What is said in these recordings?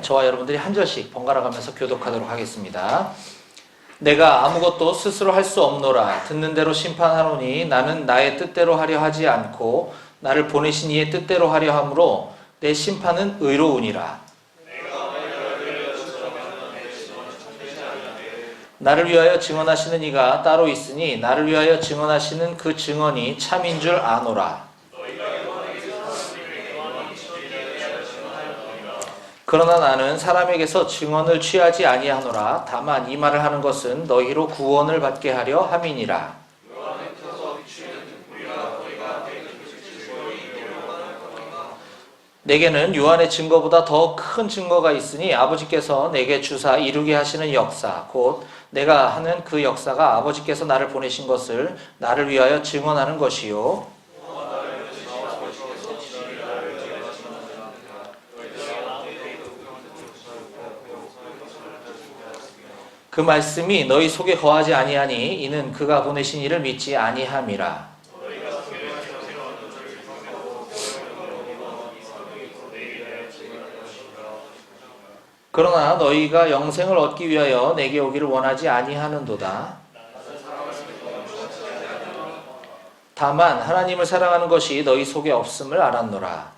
저와 여러분들이 한 절씩 번갈아 가면서 교독하도록 하겠습니다. 내가 아무것도 스스로 할 수 없노라. 듣는 대로 심판하노니 나는 나의 뜻대로 하려 하지 않고 나를 보내신 이의 뜻대로 하려 함으로 내 심판은 의로우니라. 나를 위하여 증언하시는 이가 따로 있으니 나를 위하여 증언하시는 그 증언이 참인 줄 아노라. 그러나 나는 사람에게서 증언을 취하지 아니하노라. 다만 이 말을 하는 것은 너희로 구원을 받게 하려 함이니라. 내게는 요한의 증거보다 더 큰 증거가 있으니 아버지께서 내게 주사 이루게 하시는 역사, 곧 내가 하는 그 역사가 아버지께서 나를 보내신 것을 나를 위하여 증언하는 것이요. 그 말씀이 너희 속에 거하지 아니하니 이는 그가 보내신 이를 믿지 아니함이라. 그러나 너희가 영생을 얻기 위하여 내게 오기를 원하지 아니하는도다. 다만 하나님을 사랑하는 것이 너희 속에 없음을 알았노라.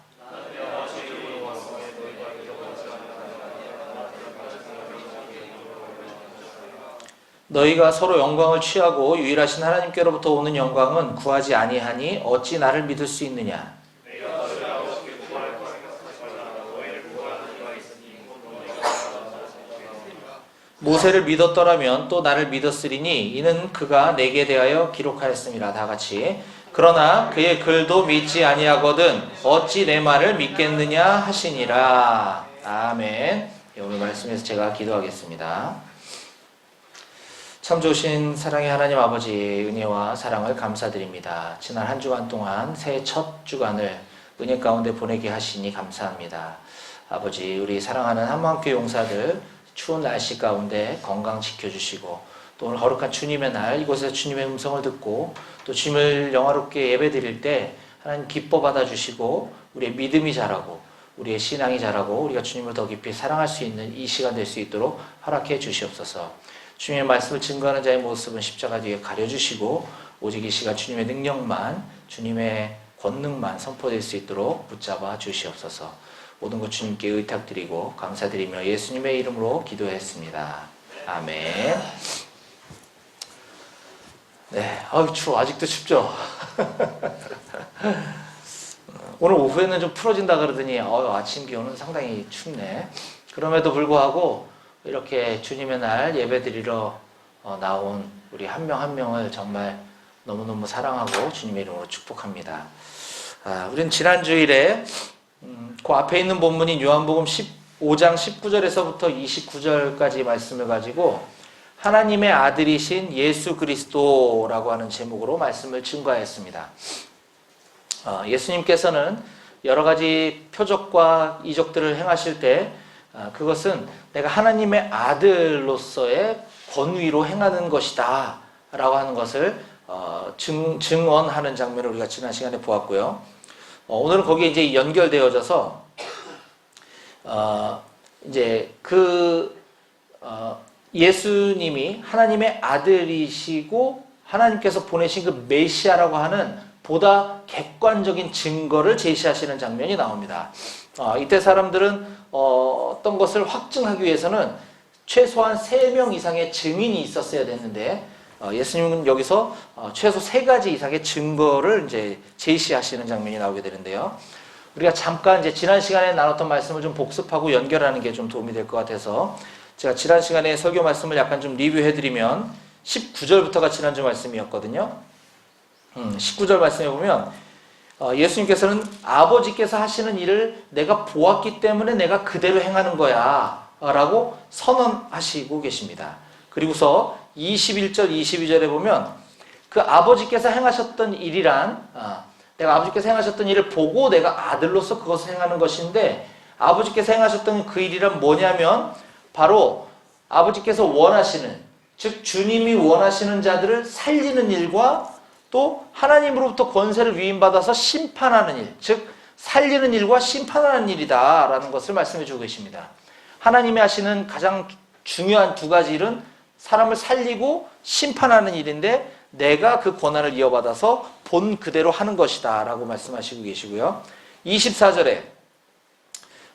너희가 서로 영광을 취하고 유일하신 하나님께로부터 오는 영광은 구하지 아니하니 어찌 나를 믿을 수 있느냐. 모세를 믿었더라면 또 나를 믿었으리니 이는 그가 내게 대하여 기록하였음이라. 다 같이. 그러나 그의 글도 믿지 아니하거든 어찌 내 말을 믿겠느냐 하시니라. 아멘. 오늘 말씀에서 제가 기도하겠습니다. 참 좋으신 사랑의 하나님 아버지, 은혜와 사랑을 감사드립니다. 지난 한 주간 동안 새해 첫 주간을 은혜 가운데 보내게 하시니 감사합니다. 아버지, 우리 사랑하는 한마음교회 용사들 추운 날씨 가운데 건강 지켜주시고, 또 오늘 거룩한 주님의 날 이곳에서 주님의 음성을 듣고 또 주님을 영화롭게 예배드릴 때 하나님 기뻐 받아주시고 우리의 믿음이 자라고 우리의 신앙이 자라고 우리가 주님을 더 깊이 사랑할 수 있는 이 시간 될 수 있도록 허락해 주시옵소서. 주님의 말씀을 증거하는 자의 모습은 십자가 뒤에 가려주시고 오직 이 시간 주님의 능력만, 주님의 권능만 선포될 수 있도록 붙잡아 주시옵소서. 모든 것 주님께 의탁드리고 감사드리며 예수님의 이름으로 기도했습니다. 아멘. 네, 추워. 아직도 춥죠? 오늘 오후에는 좀 풀어진다 그러더니 아침 기온은 상당히 춥네. 그럼에도 불구하고 이렇게 주님의 날 예배드리러 나온 우리 한 명 한 명을 정말 너무너무 사랑하고 주님의 이름으로 축복합니다. 우리는 지난 주일에 그 앞에 있는 본문인 요한복음 15장 19절에서부터 29절까지 말씀을 가지고 하나님의 아들이신 예수 그리스도라고 하는 제목으로 말씀을 증거하였습니다. 예수님께서는 여러 가지 표적과 이적들을 행하실 때 그것은 내가 하나님의 아들로서의 권위로 행하는 것이다 라고 하는 것을 증언하는 장면을 우리가 지난 시간에 보았고요. 오늘은 거기에 이제 연결되어져서 이제 예수님이 하나님의 아들이시고 하나님께서 보내신 그 메시아라고 하는 보다 객관적인 증거를 제시하시는 장면이 나옵니다. 이때 사람들은 어떤 것을 확증하기 위해서는 최소한 3명 이상의 증인이 있었어야 됐는데 예수님은 여기서 최소 3가지 이상의 증거를 이제 제시하시는 장면이 나오게 되는데요. 우리가 잠깐 이제 지난 시간에 나눴던 말씀을 좀 복습하고 연결하는 게 좀 도움이 될 것 같아서 제가 지난 시간에 설교 말씀을 약간 좀 리뷰해드리면 19절부터가 지난주 말씀이었거든요. 19절 말씀에 보면 예수님께서는 아버지께서 하시는 일을 내가 보았기 때문에 내가 그대로 행하는 거야 라고 선언하시고 계십니다. 그리고서 21절 22절에 보면 그 아버지께서 행하셨던 일이란 내가 아버지께서 행하셨던 일을 보고 내가 아들로서 그것을 행하는 것인데 아버지께서 행하셨던 그 일이란 뭐냐면 바로 아버지께서 원하시는, 즉 주님이 원하시는 자들을 살리는 일과 또 하나님으로부터 권세를 위임받아서 심판하는 일, 즉 살리는 일과 심판하는 일이다 라는 것을 말씀해 주고 계십니다. 하나님이 하시는 가장 중요한 두 가지 일은 사람을 살리고 심판하는 일인데 내가 그 권한을 이어받아서 본 그대로 하는 것이다 라고 말씀하시고 계시고요. 24절에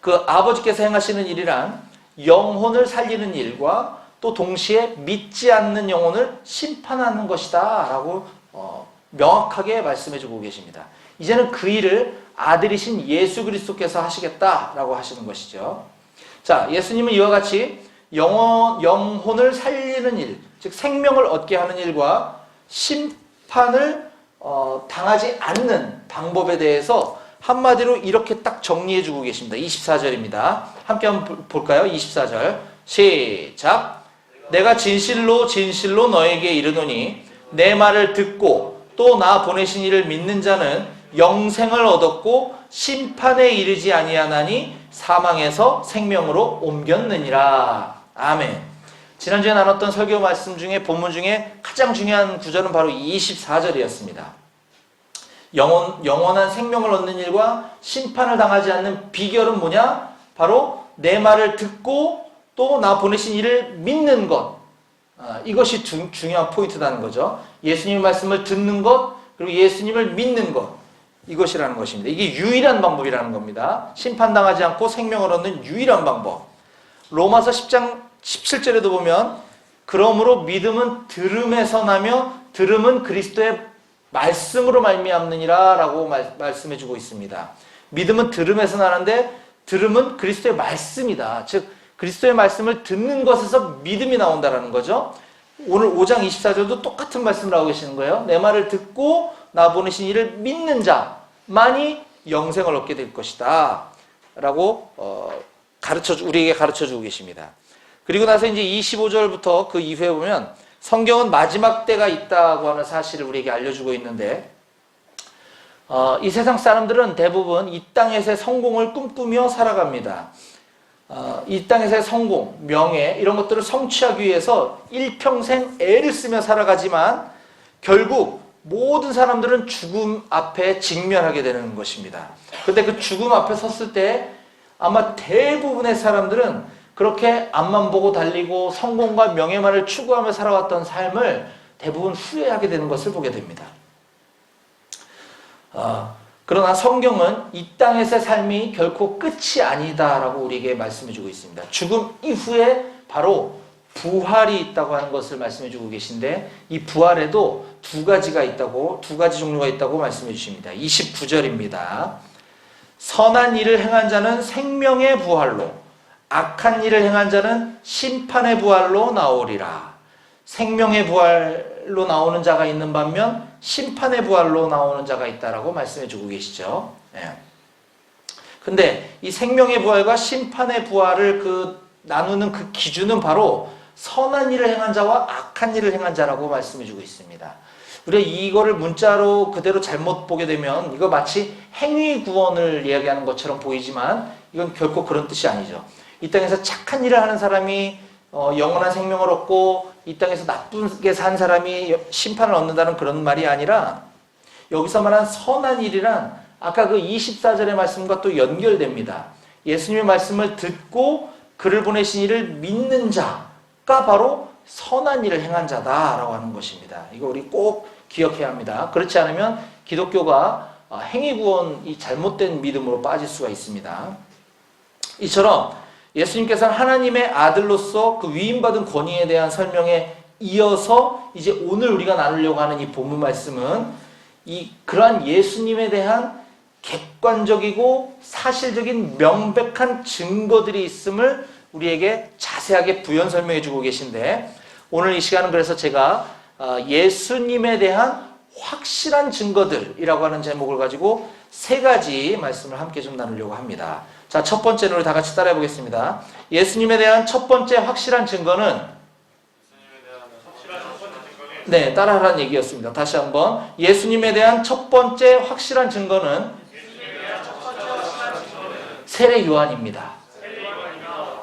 그 아버지께서 행하시는 일이란 영혼을 살리는 일과 또 동시에 믿지 않는 영혼을 심판하는 것이다 라고 명확하게 말씀해주고 계십니다. 이제는 그 일을 아들이신 예수 그리스도께서 하시겠다라고 하시는 것이죠. 자, 예수님은 이와 같이 영혼을 살리는 일, 즉 생명을 얻게 하는 일과 심판을 당하지 않는 방법에 대해서 한마디로 이렇게 딱 정리해주고 계십니다. 24절입니다. 함께 한번 볼까요? 24절 시작. 내가 진실로 진실로 너에게 이르노니 내 말을 듣고 또 나 보내신 이를 믿는 자는 영생을 얻었고 심판에 이르지 아니하나니 사망에서 생명으로 옮겼느니라. 아멘. 지난주에 나눴던 설교 말씀 중에 본문 중에 가장 중요한 구절은 바로 24절이었습니다. 영원한 생명을 얻는 일과 심판을 당하지 않는 비결은 뭐냐? 바로 내 말을 듣고 또 나 보내신 이를 믿는 것. 이것이 중요한 포인트라는 거죠. 예수님의 말씀을 듣는 것, 그리고 예수님을 믿는 것. 이것이라는 것입니다. 이게 유일한 방법이라는 겁니다. 심판당하지 않고 생명을 얻는 유일한 방법. 로마서 10장 17절에도 보면 그러므로 믿음은 들음에서 나며 들음은 그리스도의 말씀으로 말미암느니라 라고 말씀해주고 있습니다. 믿음은 들음에서 나는데 들음은 그리스도의 말씀이다. 즉 그리스도의 말씀을 듣는 것에서 믿음이 나온다는 거죠. 오늘 5장 24절도 똑같은 말씀을 하고 계시는 거예요. 내 말을 듣고 나 보내신 이를 믿는 자만이 영생을 얻게 될 것이다 라고 우리에게 가르쳐주고 계십니다. 그리고 나서 이제 25절부터 그 이후에 보면 성경은 마지막 때가 있다고 하는 사실을 우리에게 알려주고 있는데 이 세상 사람들은 대부분 이 땅에서의 성공을 꿈꾸며 살아갑니다. 이 땅에서의 성공, 명예 이런 것들을 성취하기 위해서 일평생 애를 쓰며 살아가지만 결국 모든 사람들은 죽음 앞에 직면하게 되는 것입니다. 그런데 그 죽음 앞에 섰을 때 아마 대부분의 사람들은 그렇게 앞만 보고 달리고 성공과 명예만을 추구하며 살아왔던 삶을 대부분 후회하게 되는 것을 보게 됩니다. 그러나 성경은 이 땅에서의 삶이 결코 끝이 아니다라고 우리에게 말씀해주고 있습니다. 죽음 이후에 바로 부활이 있다고 하는 것을 말씀해주고 계신데 이 부활에도 두 가지 종류가 있다고 말씀해 주십니다. 29절입니다. 선한 일을 행한 자는 생명의 부활로 악한 일을 행한 자는 심판의 부활로 나오리라. 생명의 부활로 나오는 자가 있는 반면 심판의 부활로 나오는 자가 있다라고 말씀해 주고 계시죠. 근데 이 생명의 부활과 심판의 부활을 나누는 그 기준은 바로 선한 일을 행한 자와 악한 일을 행한 자라고 말씀해 주고 있습니다. 우리가 이거를 문자로 그대로 잘못 보게 되면 이거 마치 행위 구원을 이야기하는 것처럼 보이지만 이건 결코 그런 뜻이 아니죠. 이 땅에서 착한 일을 하는 사람이 영원한 생명을 얻고 이 땅에서 나쁘게 산 사람이 심판을 얻는다는 그런 말이 아니라 여기서 말한 선한 일이란 아까 그 24절의 말씀과 또 연결됩니다. 예수님의 말씀을 듣고 그를 보내신 이를 믿는 자가 바로 선한 일을 행한 자다라고 하는 것입니다. 이거 우리 꼭 기억해야 합니다. 그렇지 않으면 기독교가 행위구원, 잘못된 믿음으로 빠질 수가 있습니다. 이처럼 예수님께서는 하나님의 아들로서 그 위임받은 권위에 대한 설명에 이어서 이제 오늘 우리가 나누려고 하는 이 본문 말씀은 그러한 예수님에 대한 객관적이고 사실적인 명백한 증거들이 있음을 우리에게 자세하게 부연 설명해 주고 계신데 오늘 이 시간은 그래서 제가 예수님에 대한 확실한 증거들이라고 하는 제목을 가지고 세 가지 말씀을 함께 좀 나누려고 합니다. 자, 첫 번째는 우리 다 같이 따라해 보겠습니다. 예수님에 대한 첫 번째 확실한 증거는 네, 따라하라는 얘기였습니다. 다시 한번 예수님에 대한 첫 번째 확실한 증거는 세례 요한입니다.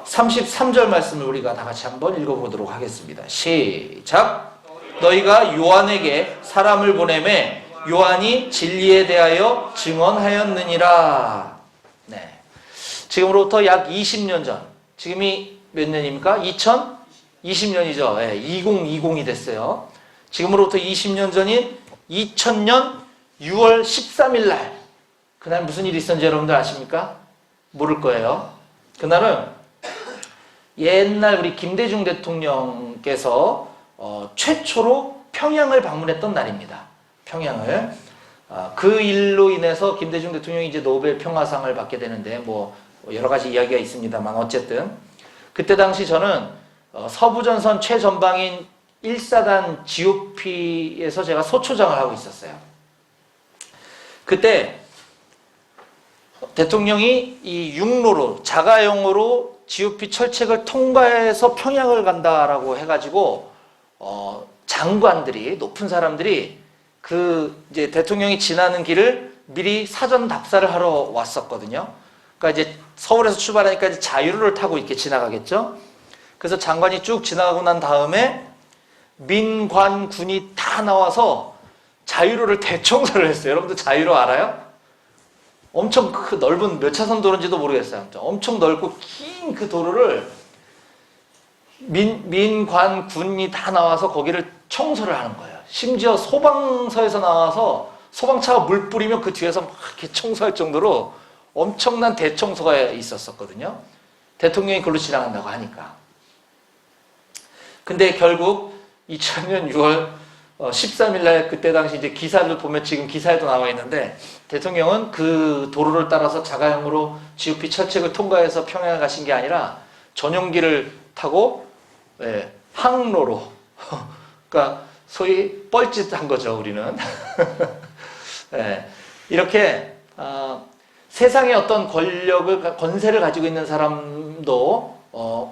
33절 말씀을 우리가 다 같이 한번 읽어보도록 하겠습니다. 시작! 너희가 요한에게 사람을 보내매 요한이 진리에 대하여 증언하였느니라. 네. 지금으로부터 약 20년 전 지금이 몇 년입니까? 2020년이죠. 예, 2020이 됐어요. 지금으로부터 20년 전인 2000년 6월 13일 날, 그날 무슨 일이 있었는지 여러분들 아십니까? 모를 거예요. 그날은 옛날 우리 김대중 대통령께서 최초로 평양을 방문했던 날입니다. 평양을. 그 일로 인해서 김대중 대통령이 이제 노벨 평화상을 받게 되는데 뭐 여러 가지 이야기가 있습니다만 어쨌든 그때 당시 저는 서부전선 최전방인 1사단 GOP에서 제가 소초장을 하고 있었어요. 그때 대통령이 이 육로로 자가용으로 GOP 철책을 통과해서 평양을 간다라고 해가지고 장관들이 높은 사람들이 그 이제 대통령이 지나는 길을 미리 사전 답사를 하러 왔었거든요. 그러니까 이제 서울에서 출발하니까 이제 자유로를 타고 이렇게 지나가겠죠. 그래서 장관이 쭉 지나가고 난 다음에 민관군이 다 나와서 자유로를 대청소를 했어요. 여러분들 자유로 알아요? 엄청 넓은 몇 차선 도로인지도 모르겠어요. 엄청 넓고 긴 그 도로를 민관군이 다 나와서 거기를 청소를 하는 거예요. 심지어 소방서에서 나와서 소방차가 물 뿌리면 그 뒤에서 막 이렇게 청소할 정도로 엄청난 대청소가 있었었거든요. 대통령이 그걸로 지나간다고 하니까. 근데 결국 2000년 6월 13일 날 그때 당시 이제 기사를 보면 지금 기사에도 나와 있는데 대통령은 그 도로를 따라서 자가용으로 GOP 철책을 통과해서 평양에 가신 게 아니라 전용기를 타고 항로로 그러니까 소위 뻘짓한 거죠, 우리는. 이렇게 세상에 어떤 권력을 권세를 가지고 있는 사람도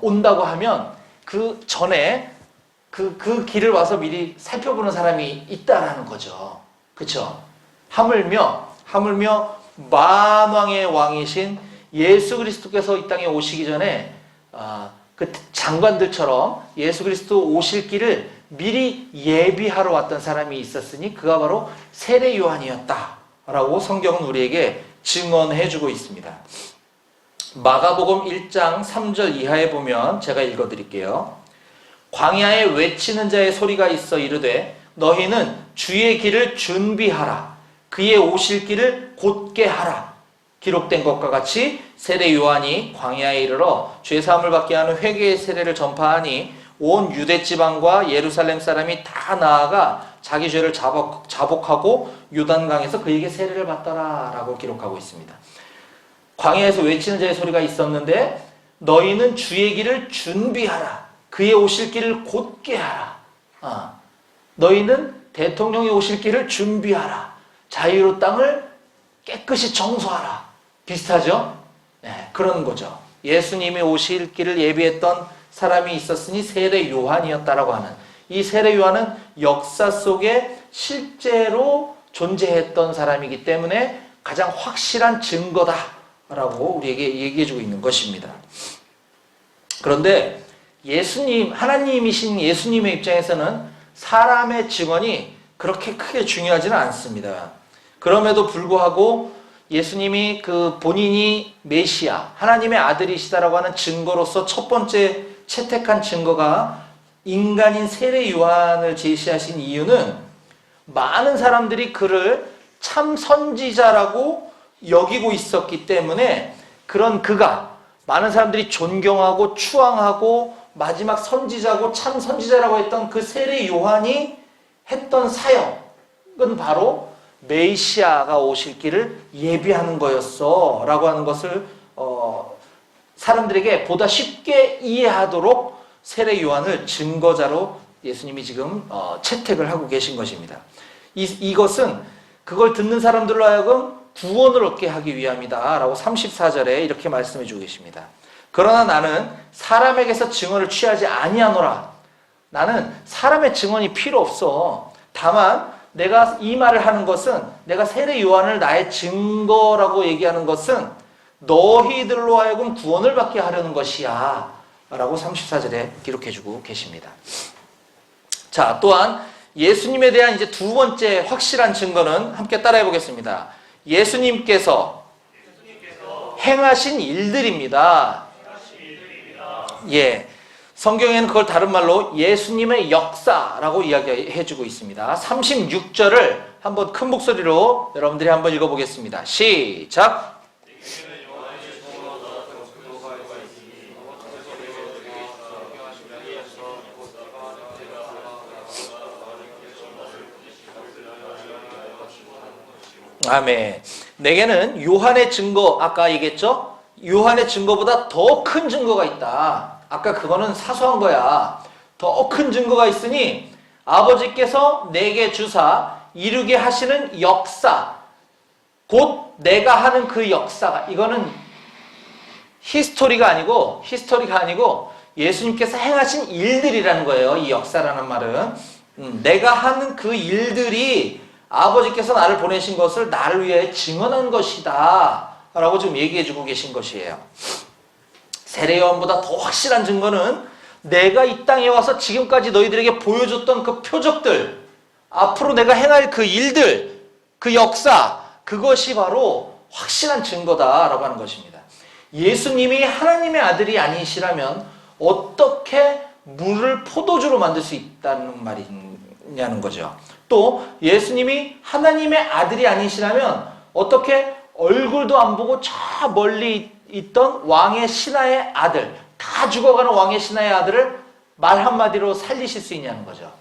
온다고 하면 그 전에 그 길을 와서 미리 살펴보는 사람이 있다라는 거죠. 그렇죠? 하물며 만왕의 왕이신 예수 그리스도께서 이 땅에 오시기 전에 그 장관들처럼 예수 그리스도 오실 길을 미리 예비하러 왔던 사람이 있었으니 그가 바로 세례 요한이었다라고 성경은 우리에게 증언해주고 있습니다. 마가복음 1장 3절 이하에 보면 제가 읽어드릴게요. 광야에 외치는 자의 소리가 있어 이르되 너희는 주의 길을 준비하라. 그의 오실 길을 곧게 하라. 기록된 것과 같이 세례 요한이 광야에 이르러 죄사함을 받게 하는 회개의 세례를 전파하니 온 유대 지방과 예루살렘 사람이 다 나아가 자기 죄를 자복하고 요단강에서 그에게 세례를 받더라 라고 기록하고 있습니다. 광야에서 외치는 자의 소리가 있었는데 너희는 주의 길을 준비하라. 그의 오실 길을 곧게 하라. 너희는 대통령이 오실 길을 준비하라. 자유로 땅을 깨끗이 청소하라. 비슷하죠? 네, 그런 거죠. 예수님이 오실 길을 예비했던 사람이 있었으니 세례 요한이었다라고 하는 이 세례 요한은 역사 속에 실제로 존재했던 사람이기 때문에 가장 확실한 증거다라고 우리에게 얘기해주고 있는 것입니다. 그런데 예수님, 하나님이신 예수님의 입장에서는 사람의 증언이 그렇게 크게 중요하지는 않습니다. 그럼에도 불구하고 예수님이 그 본인이 메시아, 하나님의 아들이시다라고 하는 증거로서 첫 번째 채택한 증거가 인간인 세례 요한을 제시하신 이유는 많은 사람들이 그를 참 선지자라고 여기고 있었기 때문에 그런 그가 많은 사람들이 존경하고 추앙하고 마지막 선지자고 참 선지자라고 했던 그 세례 요한이 했던 사역은 바로 메시아가 오실 길을 예비하는 거였어 라고 하는 것을 사람들에게 보다 쉽게 이해하도록 세례 요한을 증거자로 예수님이 지금 채택을 하고 계신 것입니다. 이것은 그걸 듣는 사람들로 하여금 구원을 얻게 하기 위함이다 라고 34절에 이렇게 말씀해 주고 계십니다. 그러나 나는 사람에게서 증언을 취하지 아니하노라. 나는 사람의 증언이 필요 없어. 다만 내가 이 말을 하는 것은 내가 세례 요한을 나의 증거라고 얘기하는 것은 너희들로 하여금 구원을 받게 하려는 것이야 라고 34절에 기록해주고 계십니다. 자, 또한 예수님에 대한 이제 두 번째 확실한 증거는 함께 따라해 보겠습니다. 예수님께서 행하신 일들입니다. 예. 성경에는 그걸 다른 말로 예수님의 역사라고 이야기해주고 있습니다. 36절을 한번 큰 목소리로 여러분들이 한번 읽어보겠습니다. 시작! 아멘. 내게는 요한의 증거, 아까 얘기했죠? 요한의 증거보다 더 큰 증거가 있다. 아까 그거는 사소한 거야. 더 큰 증거가 있으니 아버지께서 내게 주사 이루게 하시는 역사, 곧 내가 하는 그 역사가, 이거는 히스토리가 아니고 예수님께서 행하신 일들이라는 거예요. 이 역사라는 말은. 내가 하는 그 일들이 아버지께서 나를 보내신 것을 나를 위해 증언한 것이다 라고 지금 얘기해주고 계신 것이에요. 세례요한보다 더 확실한 증거는 내가 이 땅에 와서 지금까지 너희들에게 보여줬던 그 표적들, 앞으로 내가 행할 그 일들, 그 역사, 그것이 바로 확실한 증거다라고 하는 것입니다. 예수님이 하나님의 아들이 아니시라면 어떻게 물을 포도주로 만들 수 있다는 말이냐는 거죠. 또 예수님이 하나님의 아들이 아니시라면 어떻게 얼굴도 안 보고 저 멀리 있던 왕의 신하의 아들, 다 죽어가는 왕의 신하의 아들을 말 한마디로 살리실 수 있냐는 거죠.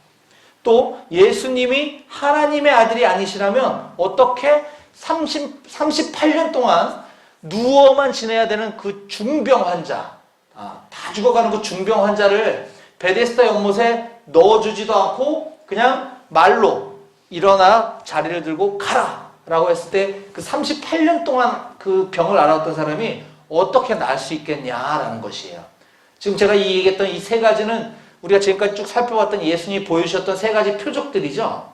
또 예수님이 하나님의 아들이 아니시라면 어떻게 38년 동안 누워만 지내야 되는 그 중병 환자, 다 죽어가는 그 중병 환자를 베데스다 연못에 넣어주지도 않고 그냥 말로 일어나 자리를 들고 가라 라고 했을 때 그 38년 동안 그 병을 앓았던 사람이 어떻게 나을 수 있겠냐라는 것이에요. 지금 제가 이 얘기했던 이 세 가지는 우리가 지금까지 쭉 살펴봤던 예수님이 보여주셨던 세 가지 표적들이죠.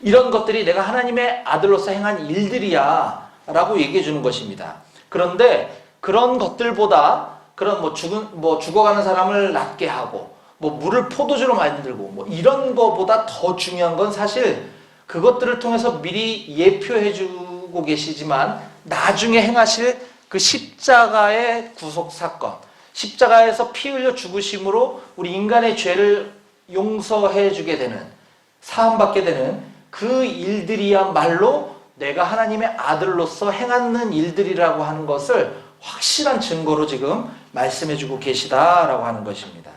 이런 것들이 내가 하나님의 아들로서 행한 일들이야 라고 얘기해 주는 것입니다. 그런데 그런 것들보다 그런 죽어가는 사람을 낫게 하고 물을 포도주로 만들고 이런 거보다 더 중요한 건 사실 그것들을 통해서 미리 예표해 주고 계시지만 나중에 행하실 그 십자가의 구속 사건, 십자가에서 피 흘려 죽으심으로 우리 인간의 죄를 용서해 주게 되는, 사함받게 되는 그 일들이야말로 내가 하나님의 아들로서 행하는 일들이라고 하는 것을 확실한 증거로 지금 말씀해 주고 계시다라고 하는 것입니다.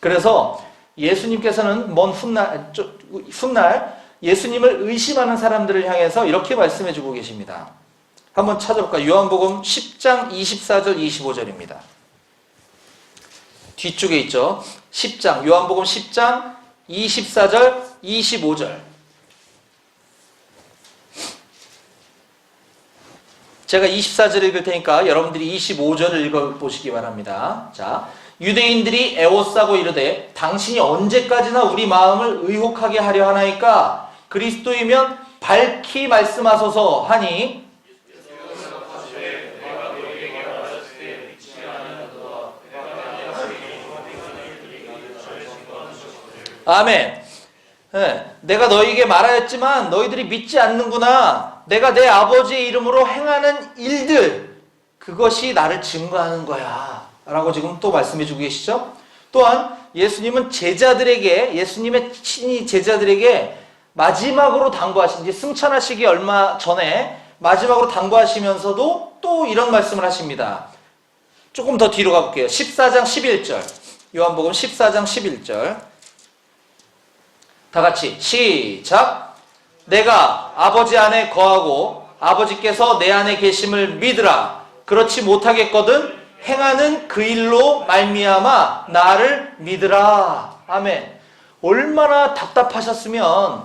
그래서 예수님께서는 먼 훗날 예수님을 의심하는 사람들을 향해서 이렇게 말씀해 주고 계십니다. 한번 찾아볼까요? 요한복음 10장 24절 25절입니다. 뒤쪽에 있죠. 10장, 요한복음 10장 24절 25절. 제가 24절 읽을 테니까 여러분들이 25절을 읽어보시기 바랍니다. 자, 유대인들이 애워싸고 이르되 당신이 언제까지나 우리 마음을 의혹하게 하려 하나이까? 그리스도이면 밝히 말씀하소서 하니 아멘. 네, 내가 너희에게 말하였지만 너희들이 믿지 않는구나. 내가 내 아버지의 이름으로 행하는 일들, 그것이 나를 증거하는 거야 라고 지금 또 말씀해 주고 계시죠. 또한 예수님은 예수님의 친히 제자들에게 마지막으로 당부하신, 이제 승천하시기 얼마 전에 마지막으로 당부하시면서도 또 이런 말씀을 하십니다. 조금 더 뒤로 가볼게요. 14장 11절, 요한복음 14장 11절. 다 같이 시작. 내가 아버지 안에 거하고 아버지께서 내 안에 계심을 믿으라. 그렇지 못하겠거든 행하는 그 일로 말미암아 나를 믿으라. 아멘. 얼마나 답답하셨으면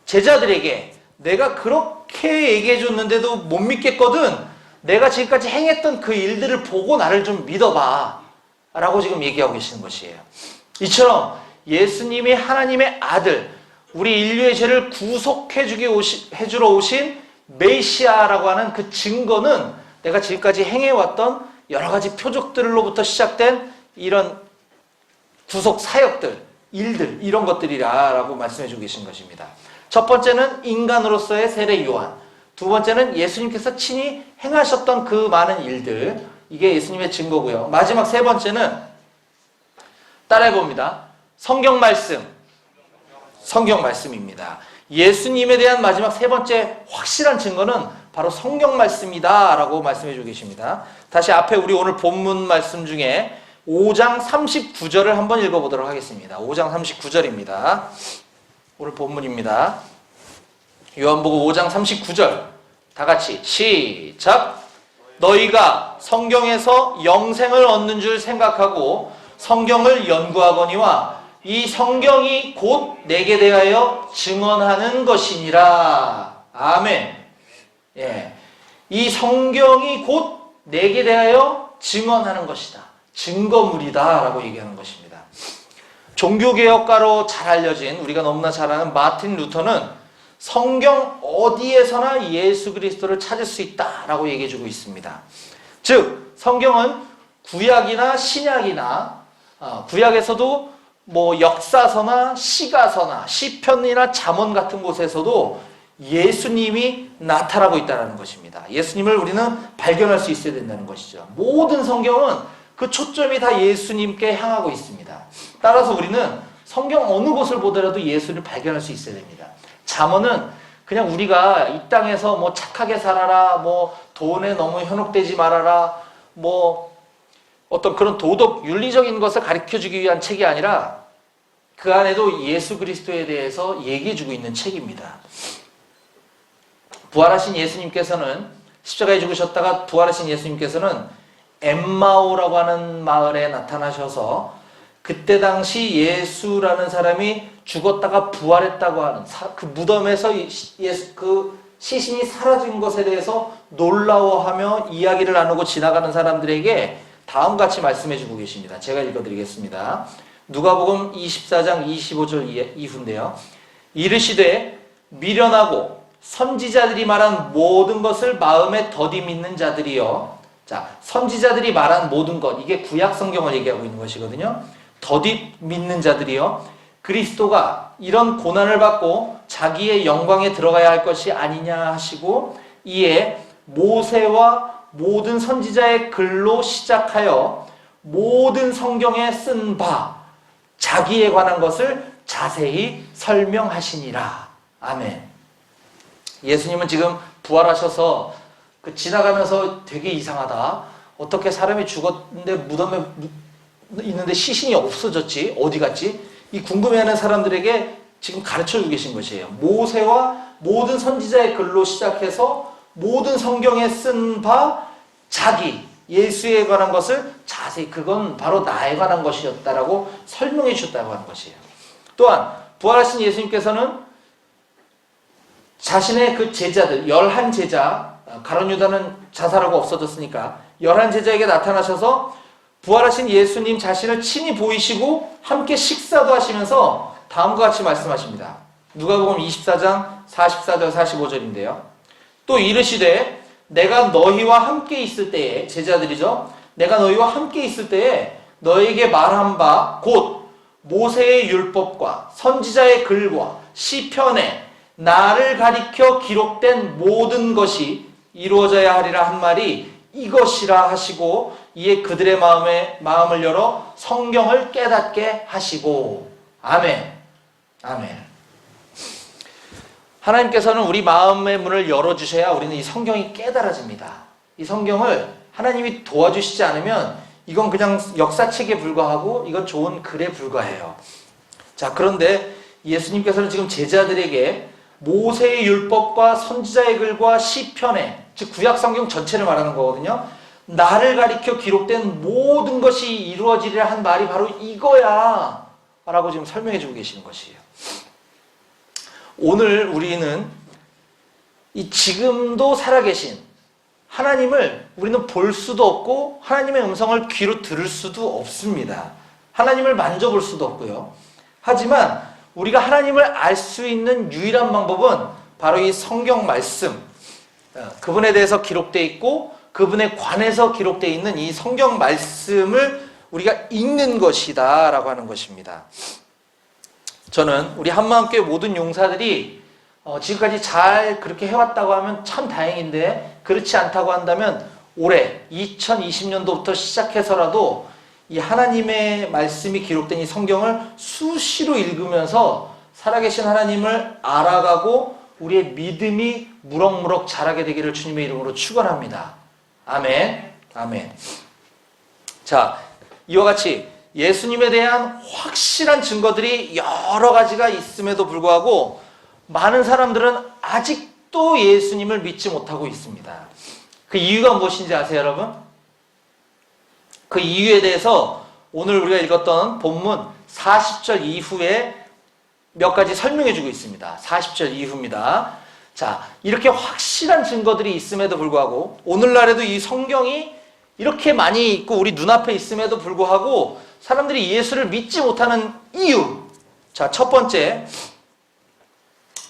제자들에게 내가 그렇게 얘기해 줬는데도 못 믿겠거든 내가 지금까지 행했던 그 일들을 보고 나를 좀 믿어봐 라고 지금 얘기하고 계시는 것이에요. 이처럼 예수님이 하나님의 아들, 우리 인류의 죄를 구속해 주러 오신 메시아라고 하는 그 증거는 내가 지금까지 행해왔던 여러 가지 표적들로부터 시작된 이런 구속 사역들, 일들, 이런 것들이라고 말씀해 주고 계신 것입니다. 첫 번째는 인간으로서의 세례 요한, 두 번째는 예수님께서 친히 행하셨던 그 많은 일들, 이게 예수님의 증거고요. 마지막 세 번째는 따라해봅니다. 성경 말씀입니다. 예수님에 대한 마지막 세 번째 확실한 증거는 바로 성경 말씀이다 라고 말씀해 주고 계십니다. 다시 앞에 우리 오늘 본문 말씀 중에 5장 39절을 한번 읽어보도록 하겠습니다. 5장 39절입니다. 오늘 본문입니다. 요한복음 5장 39절 다 같이 시작! 너희가 성경에서 영생을 얻는 줄 생각하고 성경을 연구하거니와 이 성경이 곧 내게 대하여 증언하는 것이니라. 아멘. 예. 이 성경이 곧 내게 대하여 증언하는 것이다. 증거물이다 라고 얘기하는 것입니다. 종교개혁가로 잘 알려진, 우리가 너무나 잘 아는 마틴 루터는 성경 어디에서나 예수 그리스도를 찾을 수 있다라고 얘기해주고 있습니다. 즉 성경은 구약이나 신약이나 구약에서도 뭐 역사서나 시가서나 시편이나 잠언 같은 곳에서도 예수님이 나타나고 있다는 것입니다. 예수님을 우리는 발견할 수 있어야 된다는 것이죠. 모든 성경은 그 초점이 다 예수님께 향하고 있습니다. 따라서 우리는 성경 어느 곳을 보더라도 예수를 발견할 수 있어야 됩니다. 잠언은 그냥 우리가 이 땅에서 뭐 착하게 살아라, 뭐 돈에 너무 현혹되지 말아라, 뭐 어떤 그런 도덕 윤리적인 것을 가르쳐주기 위한 책이 아니라 그 안에도 예수 그리스도에 대해서 얘기해주고 있는 책입니다. 부활하신 예수님께서는 십자가에 죽으셨다가 부활하신 예수님께서는 엠마오라고 하는 마을에 나타나셔서 그때 당시 예수라는 사람이 죽었다가 부활했다고 하는 그 무덤에서 그 시신이 사라진 것에 대해서 놀라워하며 이야기를 나누고 지나가는 사람들에게 다음같이 말씀해주고 계십니다. 제가 읽어드리겠습니다. 누가복음 24장 25절 이후인데요. 이르시되 미련하고 선지자들이 말한 모든 것을 마음에 더디 믿는 자들이여. 자, 선지자들이 말한 모든 것, 이게 구약 성경을 얘기하고 있는 것이거든요. 더디 믿는 자들이여, 그리스도가 이런 고난을 받고 자기의 영광에 들어가야 할 것이 아니냐 하시고, 이에 모세와 모든 선지자의 글로 시작하여 모든 성경에 쓴 바 자기에 관한 것을 자세히 설명하시니라. 아멘. 예수님은 지금 부활하셔서 지나가면서 되게 이상하다. 어떻게 사람이 죽었는데 무덤에 있는데 시신이 없어졌지? 어디 갔지? 이 궁금해하는 사람들에게 지금 가르쳐주고 계신 것이에요. 모세와 모든 선지자의 글로 시작해서 모든 성경에 쓴 바 자기, 예수에 관한 것을 자세히, 그건 바로 나에 관한 것이었다라고 설명해 주셨다고 하는 것이에요. 또한 부활하신 예수님께서는 자신의 그 제자들, 11제자, 가룟 유다는 자살하고 없어졌으니까 11제자에게 나타나셔서 부활하신 예수님 자신을 친히 보이시고 함께 식사도 하시면서 다음과 같이 말씀하십니다. 누가복음 24장 44절 45절인데요. 또 이르시되 내가 너희와 함께 있을 때에, 제자들이죠. 내가 너희와 함께 있을 때에 너희에게 말한 바 곧 모세의 율법과 선지자의 글과 시편에 나를 가리켜 기록된 모든 것이 이루어져야 하리라 한 말이 이것이라 하시고, 이에 그들의 마음을 열어 성경을 깨닫게 하시고. 아멘. 아멘. 하나님께서는 우리 마음의 문을 열어주셔야 우리는 이 성경이 깨달아집니다. 이 성경을 하나님이 도와주시지 않으면 이건 그냥 역사책에 불과하고 이건 좋은 글에 불과해요. 자, 그런데 예수님께서는 지금 제자들에게 모세의 율법과 선지자의 글과 시편에, 즉 구약 성경 전체를 말하는 거거든요. 나를 가리켜 기록된 모든 것이 이루어지리라 한 말이 바로 이거야 라고 지금 설명해 주고 계시는 것이에요. 오늘 우리는 이 지금도 살아계신 하나님을 우리는 볼 수도 없고 하나님의 음성을 귀로 들을 수도 없습니다. 하나님을 만져볼 수도 없고요. 하지만 우리가 하나님을 알 수 있는 유일한 방법은 바로 이 성경 말씀, 그분에 대해서 기록되어 있고 그분에 관해서 지록되어 있는 이 성경 말씀을 우리가 읽는 것이다 라고 하는 것입니다. 저는 우리 한마음교회 모든 용사들이 지금까지 잘 그렇게 해왔다고 하면 참 다행인데, 그렇지 않다고 한다면 올해 2020년도부터 시작해서라도 이 하나님의 말씀이 기록된 이 성경을 수시로 읽으면서 살아계신 하나님을 알아가고 우리의 믿음이 무럭무럭 자라게 되기를 주님의 이름으로 축원합니다. 아멘. 아멘. 자, 이와 같이 예수님에 대한 확실한 증거들이 여러 가지가 있음에도 불구하고 많은 사람들은 아직도 예수님을 믿지 못하고 있습니다. 그 이유가 무엇인지 아세요, 여러분? 그 이유에 대해서 오늘 우리가 읽었던 본문 40절 이후에 몇 가지 설명해 주고 있습니다. 40절 이후입니다. 자, 이렇게 확실한 증거들이 있음에도 불구하고 오늘날에도 이 성경이 이렇게 많이 있고 우리 눈앞에 있음에도 불구하고 사람들이 예수를 믿지 못하는 이유. 자, 첫 번째,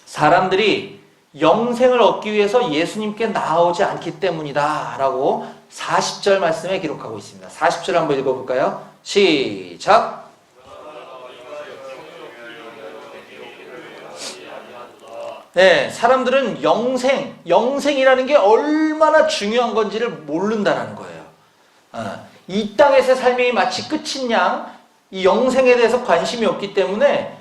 사람들이 영생을 얻기 위해서 예수님께 나오지 않기 때문이다 라고 40절 말씀에 기록하고 있습니다. 40절 한번 읽어볼까요? 시작! 네, 사람들은 영생이라는 게 얼마나 중요한 건지를 모른다는 거예요. 이 땅에서의 삶이 마치 끝인 양, 이 영생에 대해서 관심이 없기 때문에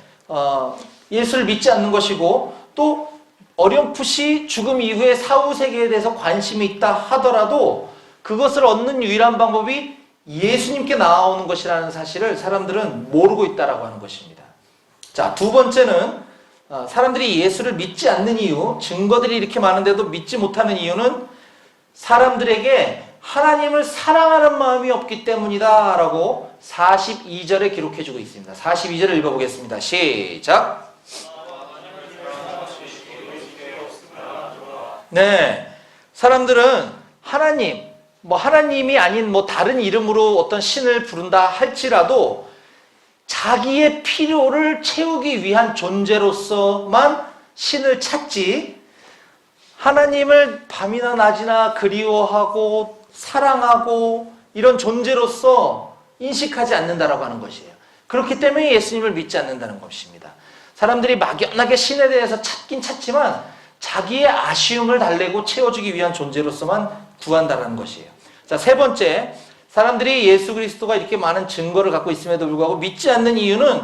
예수를 믿지 않는 것이고, 또 어렴풋이 죽음 이후의 사후세계에 대해서 관심이 있다 하더라도 그것을 얻는 유일한 방법이 예수님께 나오는 것이라는 사실을 사람들은 모르고 있다라고 하는 것입니다. 자, 두 번째는 사람들이 예수를 믿지 않는 이유, 증거들이 이렇게 많은데도 믿지 못하는 이유는 사람들에게 하나님을 사랑하는 마음이 없기 때문이다 라고 42절에 기록해주고 있습니다. 42절을 읽어보겠습니다. 시작! 네, 사람들은 하나님이 아닌 다른 이름으로 어떤 신을 부른다 할지라도 자기의 필요를 채우기 위한 존재로서만 신을 찾지, 하나님을 밤이나 낮이나 그리워하고 사랑하고 이런 존재로서 인식하지 않는다라고 하는 것이에요. 그렇기 때문에 예수님을 믿지 않는다는 것입니다. 사람들이 막연하게 신에 대해서 찾긴 찾지만 자기의 아쉬움을 달래고 채워주기 위한 존재로서만 구한다는 것이에요. 자, 세 번째, 사람들이 예수 그리스도가 이렇게 많은 증거를 갖고 있음에도 불구하고 믿지 않는 이유는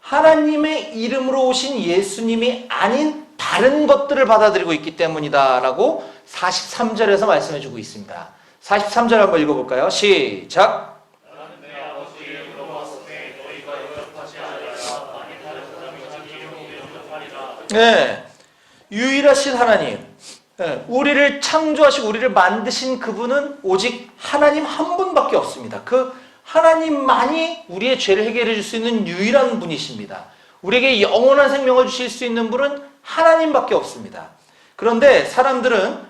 하나님의 이름으로 오신 예수님이 아닌 다른 것들을 받아들이고 있기 때문이다 라고 43절에서 말씀해 주고 있습니다. 43절 한번 읽어볼까요? 시작! 네, 유일하신 하나님, 우리를 창조하시고 우리를 만드신 그분은 오직 하나님 한 분밖에 없습니다. 그 하나님만이 우리의 죄를 해결해 줄 수 있는 유일한 분이십니다. 우리에게 영원한 생명을 주실 수 있는 분은 하나님밖에 없습니다. 그런데 사람들은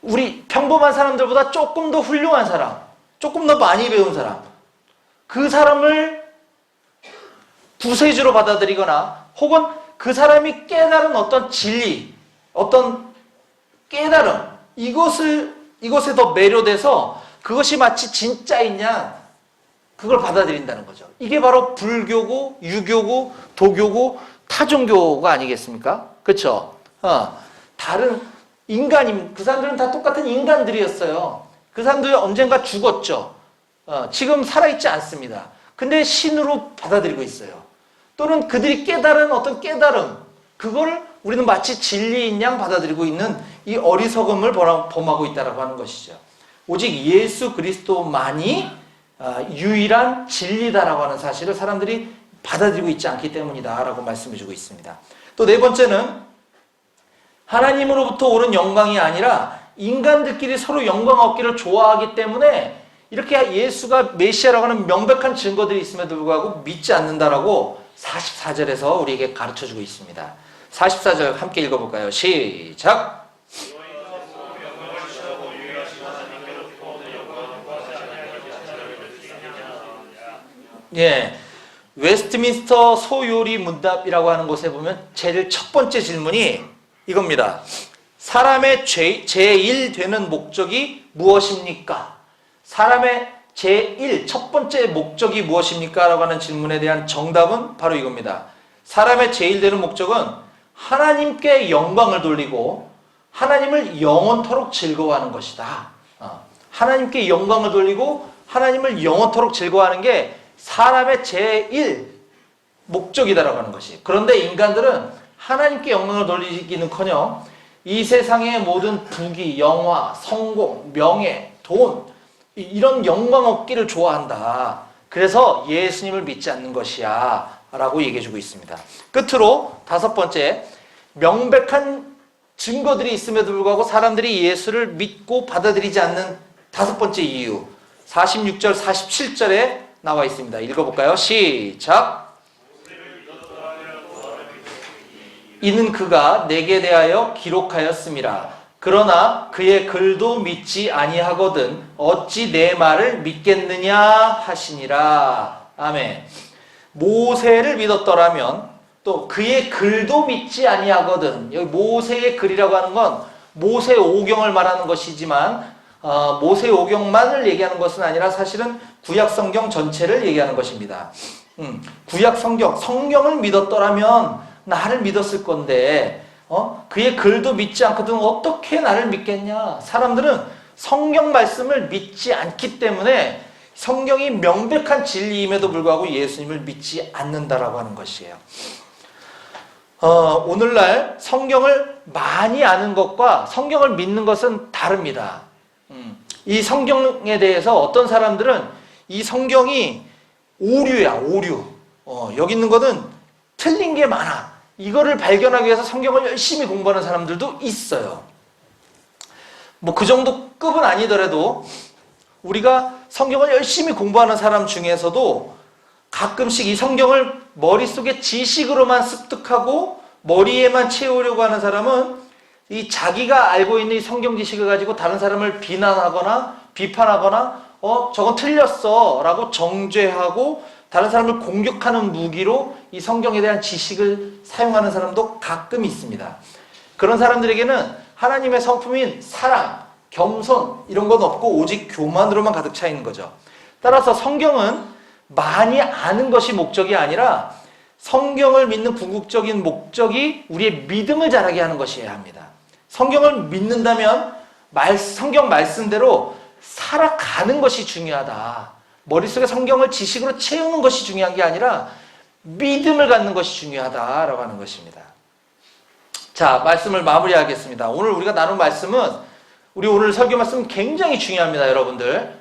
우리 평범한 사람들보다 조금 더 훌륭한 사람, 조금 더 많이 배운 사람, 그 사람을 구세주로 받아들이거나 혹은 그 사람이 깨달은 어떤 진리, 어떤 깨달음, 이것에 더 매료돼서 그것이 마치 진짜인 양 그걸 받아들인다는 거죠. 이게 바로 불교고 유교고 도교고 타종교가 아니겠습니까? 그렇죠? 다른 그 사람들은 다 똑같은 인간들이었어요. 그 사람들이 언젠가 죽었죠. 지금 살아있지 않습니다. 근데 신으로 받아들이고 있어요. 또는 그들이 깨달은 어떤 깨달음, 그걸 우리는 마치 진리인 양 받아들이고 있는 이 어리석음을 범하고 있다고 하는 것이죠. 오직 예수 그리스도만이 유일한 진리다라고 하는 사실을 사람들이 받아들이고 있지 않기 때문이다 라고 말씀해 주고 있습니다. 또 네 번째는 하나님으로부터 오는 영광이 아니라 인간들끼리 서로 영광 얻기를 좋아하기 때문에 이렇게 예수가 메시아라고 하는 명백한 증거들이 있음에도 불구하고 믿지 않는다라고 44절에서 우리에게 가르쳐주고 있습니다. 44절 함께 읽어볼까요? 시작! 예, 웨스트민스터 소요리 문답이라고 하는 곳에 보면 제일 첫 번째 질문이 이겁니다. 사람의 제1 되는 목적이 무엇입니까? 사람의 제1, 첫 번째 목적이 무엇입니까? 라고 하는 질문에 대한 정답은 바로 이겁니다. 사람의 제1 되는 목적은 하나님께 영광을 돌리고 하나님을 영원토록 즐거워하는 것이다. 하나님께 영광을 돌리고 하나님을 영원토록 즐거워하는 게 사람의 제1 목적이다라고 하는 것이. 그런데 인간들은 하나님께 영광을 돌리기는커녕 이 세상의 모든 부귀, 영화, 성공, 명예, 돈 이런 영광 얻기를 좋아한다. 그래서 예수님을 믿지 않는 것이야 라고 얘기해주고 있습니다. 끝으로 5번째, 명백한 증거들이 있음에도 불구하고 사람들이 예수를 믿고 받아들이지 않는 5번째 이유, 46절, 47절에 나와 있습니다. 읽어볼까요? 시작! 이는 그가 내게 대하여 기록하였음이라. 그러나 그의 글도 믿지 아니하거든 어찌 내 말을 믿겠느냐 하시니라. 아멘. 모세를 믿었더라면 또 그의 글도 믿지 아니하거든. 여기 모세의 글이라고 하는 건 모세 오경을 말하는 것이지만 모세 오경만을 얘기하는 것은 아니라 사실은 구약 성경 전체를 얘기하는 것입니다. 구약 성경을 믿었더라면 나를 믿었을 건데 그의 글도 믿지 않거든 어떻게 나를 믿겠냐. 사람들은 성경 말씀을 믿지 않기 때문에 성경이 명백한 진리임에도 불구하고 예수님을 믿지 않는다라고 하는 것이에요. 오늘날 성경을 많이 아는 것과 성경을 믿는 것은 다릅니다. 이 성경에 대해서 어떤 사람들은 이 성경이 오류야, 오류. 여기 있는 거는 틀린 게 많아. 이거를 발견하기 위해서 성경을 열심히 공부하는 사람들도 있어요. 뭐 그 정도 급은 아니더라도 우리가 성경을 열심히 공부하는 사람 중에서도 가끔씩 이 성경을 머릿속에 지식으로만 습득하고 머리에만 채우려고 하는 사람은 이 자기가 알고 있는 이 성경 지식을 가지고 다른 사람을 비난하거나 비판하거나 저건 틀렸어 라고 정죄하고 다른 사람을 공격하는 무기로 이 성경에 대한 지식을 사용하는 사람도 가끔 있습니다. 그런 사람들에게는 하나님의 성품인 사랑, 겸손 이런 건 없고 오직 교만으로만 가득 차 있는 거죠. 따라서 성경은 많이 아는 것이 목적이 아니라 성경을 믿는 궁극적인 목적이 우리의 믿음을 자라게 하는 것이어야 합니다. 성경을 믿는다면 성경 말씀대로 살아가는 것이 중요하다. 머릿속에 성경을 지식으로 채우는 것이 중요한 게 아니라 믿음을 갖는 것이 중요하다라고 하는 것입니다. 자, 말씀을 마무리하겠습니다. 오늘 우리가 나눈 말씀은 우리 오늘 설교 말씀은 굉장히 중요합니다, 여러분들.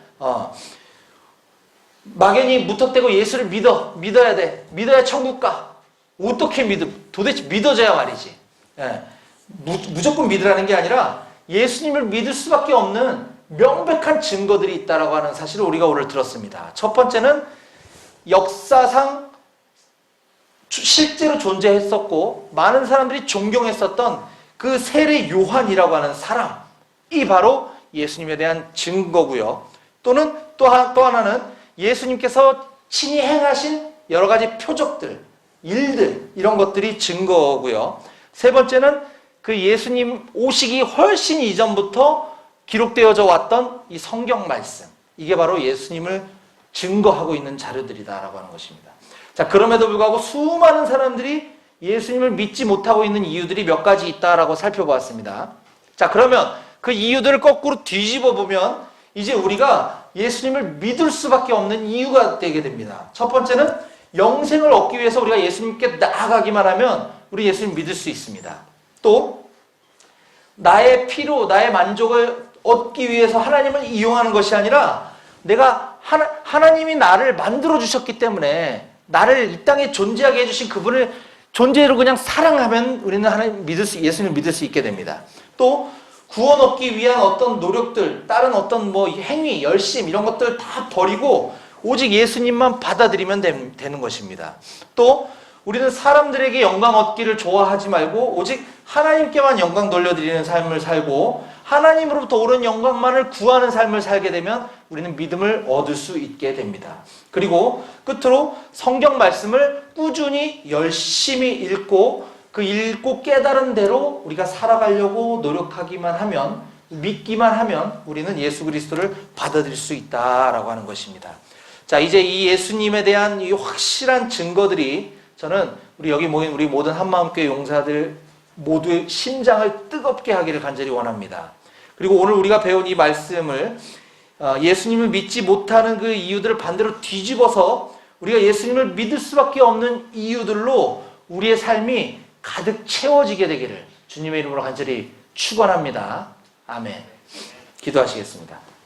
막연히 무턱대고 예수를 믿어야 돼. 믿어야 천국 가. 어떻게 도대체 믿어줘야 말이지. 예. 무조건 믿으라는 게 아니라 예수님을 믿을 수밖에 없는 명백한 증거들이 있다라고 하는 사실을 우리가 오늘 들었습니다. 첫 번째는 역사상 실제로 존재했었고 많은 사람들이 존경했었던 그 세례 요한이라고 하는 사람이 바로 예수님에 대한 증거고요. 또는 또 하나는 예수님께서 친히 행하신 여러 가지 표적들, 일들 이런 것들이 증거고요. 세 번째는 그 예수님 오시기 훨씬 이전부터 기록되어져 왔던 이 성경 말씀, 이게 바로 예수님을 증거하고 있는 자료들이다라고 하는 것입니다. 자, 그럼에도 불구하고 수많은 사람들이 예수님을 믿지 못하고 있는 이유들이 몇 가지 있다라고 살펴보았습니다. 자, 그러면 그 이유들을 거꾸로 뒤집어 보면 이제 우리가 예수님을 믿을 수밖에 없는 이유가 되게 됩니다. 첫 번째는 영생을 얻기 위해서 우리가 예수님께 나아가기만 하면 우리 예수님 믿을 수 있습니다. 또 나의 피로 나의 만족을 얻기 위해서 하나님을 이용하는 것이 아니라 내가 하나님이 나를 만들어 주셨기 때문에 나를 이 땅에 존재하게 해주신 그분을 존재로 그냥 사랑하면 우리는 예수님을 믿을 수 있게 됩니다. 또 구원 얻기 위한 어떤 노력들, 다른 어떤 행위, 열심 이런 것들 다 버리고 오직 예수님만 받아들이면 되는 것입니다. 또 우리는 사람들에게 영광 얻기를 좋아하지 말고 오직 하나님께만 영광 돌려드리는 삶을 살고 하나님으로부터 오는 영광만을 구하는 삶을 살게 되면 우리는 믿음을 얻을 수 있게 됩니다. 그리고 끝으로 성경 말씀을 꾸준히 열심히 읽고 그 읽고 깨달은 대로 우리가 살아가려고 노력하기만 하면, 믿기만 하면 우리는 예수 그리스도를 받아들일 수 있다라고 하는 것입니다. 자, 이제 이 예수님에 대한 이 확실한 증거들이 저는 여기 모인 우리 모든 한마음교회 용사들이 모두의 심장을 뜨겁게 하기를 간절히 원합니다. 그리고 오늘 우리가 배운 이 말씀을 예수님을 믿지 못하는 그 이유들을 반대로 뒤집어서 우리가 예수님을 믿을 수밖에 없는 이유들로 우리의 삶이 가득 채워지게 되기를 주님의 이름으로 간절히 축원합니다. 아멘. 기도하시겠습니다.